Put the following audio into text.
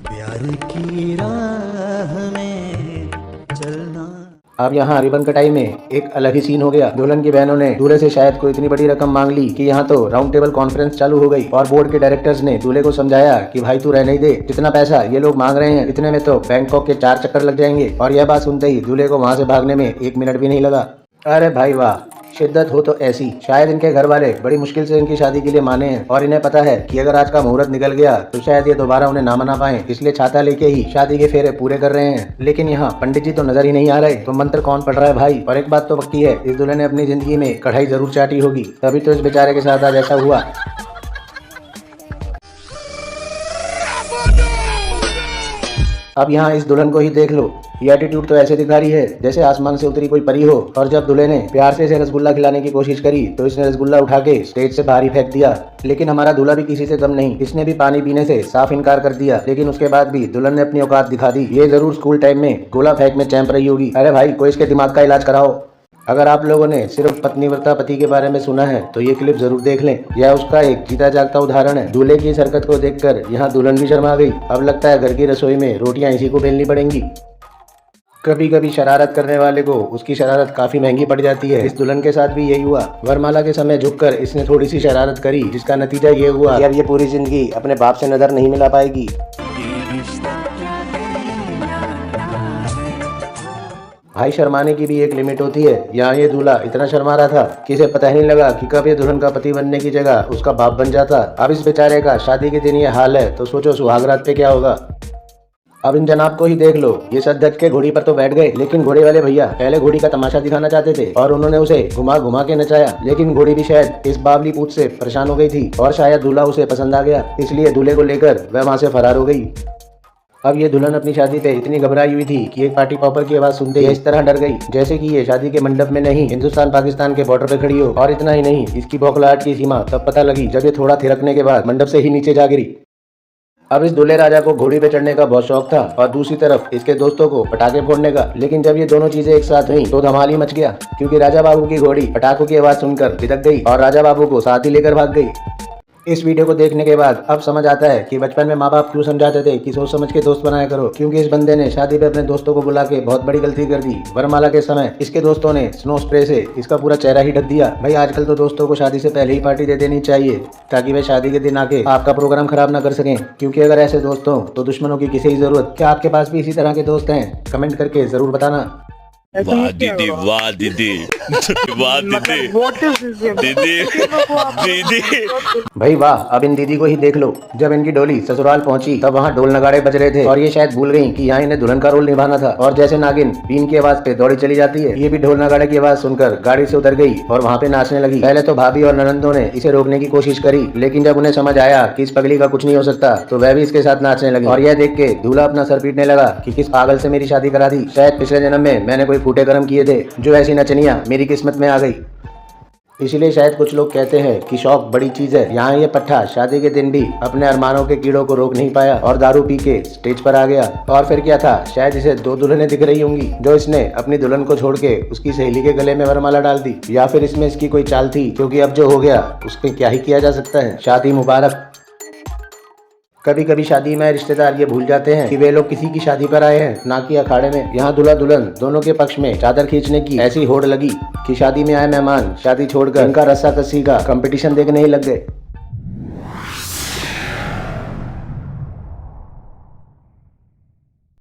प्यार की राह में चलना। अब यहाँ रिबन कटाई में एक अलग ही सीन हो गया। दुल्हन की बहनों ने दूल्हे से शायद कोई इतनी बड़ी रकम मांग ली कि यहाँ तो राउंड टेबल कॉन्फ्रेंस चालू हो गई और बोर्ड के डायरेक्टर्स ने दूल्हे को समझाया कि भाई तू रहने ही दे, जितना पैसा ये लोग मांग रहे हैं इतने में तो बैंकॉक के 4 चक्कर लग जाएंगे। और यह बात सुनते ही दूल्हे को वहाँ से भागने में 1 मिनट भी नहीं लगा। अरे भाई वाह, शिद्दत हो तो ऐसी। शायद इनके घर वाले बड़ी मुश्किल से इनकी शादी के लिए माने हैं और इन्हें पता है कि अगर आज का मुहूर्त निकल गया तो शायद ये दोबारा उन्हें ना मना पाए, इसलिए छाता लेके ही शादी के फेरे पूरे कर रहे हैं। लेकिन यहाँ पंडित जी तो नजर ही नहीं आ रहे, तो मंत्र कौन पढ़ रहा है भाई। और एक बात तो पक्की है, इस दूल्हे ने अपनी जिंदगी में कढ़ाई जरूर चाटी होगी, तभी तो इस बेचारे के साथ आज ऐसा हुआ। अब यहाँ इस दुल्हन को ही देख लो, ये एटीट्यूड तो ऐसे दिखा रही है जैसे आसमान से उतरी कोई परी हो। और जब दूल्हे ने प्यार से इसे रसगुल्ला खिलाने की कोशिश करी तो इसने रसगुल्ला उठा के स्टेज से बाहर ही फेंक दिया। लेकिन हमारा दूल्हा भी किसी से कम नहीं, इसने भी पानी पीने से साफ इनकार कर दिया। लेकिन उसके बाद भी दुल्हन ने अपनी औकात दिखा दी। ये जरूर स्कूल टाइम में गोला फेंक में चैंप रही होगी। अरे भाई, कोई इसके दिमाग का इलाज कराओ। अगर आप लोगों ने सिर्फ पत्नीव्रता पति के बारे में सुना है तो ये क्लिप जरूर देख लें, यह उसका एक जीता जागता उदाहरण है। दूल्हे की इस हरकत को देखकर यहाँ दुल्हन भी शर्मा गई। अब लगता है घर की रसोई में रोटियां इसी को बेलनी पड़ेंगी। कभी कभी शरारत करने वाले को उसकी शरारत काफी महंगी पड़ जाती है। इस दुल्हन के साथ भी यही हुआ। वरमाला के समय झुककर इसने थोड़ी सी शरारत करी, जिसका नतीजा ये हुआ कि अब ये पूरी जिंदगी अपने बाप से नजर नहीं मिला पाएगी। भाई, शर्माने की भी एक लिमिट होती है। यहाँ ये दूल्हा इतना शर्मा रहा था कि इसे पता ही नहीं लगा कि कब ये दुल्हन का पति बनने की जगह उसका बाप बन जाता। अब इस बेचारे का शादी के दिन ये हाल है तो सोचो सुहागरात पे क्या होगा। अब इन जनाब को ही देख लो, ये सच धज के घोड़ी पर तो बैठ गए, लेकिन घोड़े वाले भैया पहले घोड़ी का तमाशा दिखाना चाहते थे और उन्होंने उसे घुमा घुमा के नचाया। लेकिन घोड़ी भी शायद इस बावली पूछ से परेशान हो गई थी और शायद दूल्हा उसे पसंद आ गया, इसलिए दूल्हे को लेकर वह वहाँ से फरार हो गई। अब ये दुल्हन अपनी शादी पे इतनी घबराई हुई थी कि एक पार्टी पॉपर की आवाज सुनते ही इस तरह डर गई जैसे कि ये शादी के मंडप में नहीं, हिंदुस्तान पाकिस्तान के बॉर्डर पे खड़ी हो। और इतना ही नहीं, इसकी बौखलाहट की सीमा तब पता लगी जब ये थोड़ा थिरकने के बाद मंडप से ही नीचे जा गिरी। अब इस दूल्हे राजा को घोड़ी पे चढ़ने का बहुत शौक था और दूसरी तरफ इसके दोस्तों को पटाखे फोड़ने का। लेकिन जब ये दोनों चीजें एक साथ हुई तो धमाल ही मच गया, क्योंकि राजा बाबू की घोड़ी पटाखों की आवाज सुनकर भिदक गई और राजा बाबू को साथ ही लेकर भाग गई। इस वीडियो को देखने के बाद अब समझ आता है कि बचपन में माँ बाप क्यों समझाते थे कि सोच समझ के दोस्त बनाया करो, क्योंकि इस बंदे ने शादी पे अपने दोस्तों को बुला के बहुत बड़ी गलती कर दी। वरमाला के समय इसके दोस्तों ने स्नो स्प्रे से इसका पूरा चेहरा ही ढक दिया। भाई, आजकल तो दोस्तों को शादी से पहले ही पार्टी दे देनी चाहिए ताकि वे शादी के दिन आके आपका प्रोग्राम खराब ना कर सकें, क्योंकि अगर ऐसे दोस्त हो तो दुश्मनों की किसी जरूरत। क्या आपके पास भी इसी तरह के दोस्त हैं? कमेंट करके जरूर बताना। वाह दीदी, वाह दीदी, वाह दीदी, दीदी, दीदी। भाई वाह, अब इन दीदी को ही देख लो। जब इनकी डोली ससुराल पहुंची तब वहाँ ढोल नगाड़े बज रहे थे और ये शायद भूल गई कि यहाँ इन्हें दुल्हन का रोल निभाना था। और जैसे नागिन बीन की आवाज पे दौड़ी चली जाती है, ये भी ढोल नगाड़े की आवाज सुनकर गाड़ी से उतर गई और वहाँ पे नाचने लगी। पहले तो भाभी और ननंदों ने इसे रोकने की कोशिश करी, लेकिन जब उन्हें समझ आया कि इस पगली का कुछ नहीं हो सकता तो वह भी इसके साथ नाचने लगी। और यह देख के दूल्हा अपना सर पीटने लगा कि किस पागल से मेरी शादी करा दी। शायद पिछले जन्म में मैंने कोई फूटे कर्म किए थे जो ऐसी नचनिया मेरी किस्मत में आ गई। इसलिए शायद कुछ लोग कहते हैं कि शौक बड़ी चीज है। यहाँ ये पट्टा शादी के दिन भी अपने अरमानों के कीड़ों को रोक नहीं पाया और दारू पी के स्टेज पर आ गया। और फिर क्या था, शायद इसे 2 दुल्हनें दिख रही होंगी जो इसने अपनी दुल्हन को छोड़ के उसकी सहेली के गले में वरमाला डाल दी, या फिर इसमें इसकी कोई चाल थी, क्योंकि अब जो हो गया उसके क्या ही किया जा सकता है। शादी मुबारक। कभी कभी शादी में रिश्तेदार ये भूल जाते हैं कि वे लोग किसी की शादी पर आए हैं, ना कि अखाड़े में। यहाँ दूल्हा दुल्हन दोनों के पक्ष में चादर खींचने की ऐसी होड़ लगी कि शादी में आए मेहमान शादी छोड़कर इनका रस्सा कस्सी का कंपटीशन देखने ही लग गए।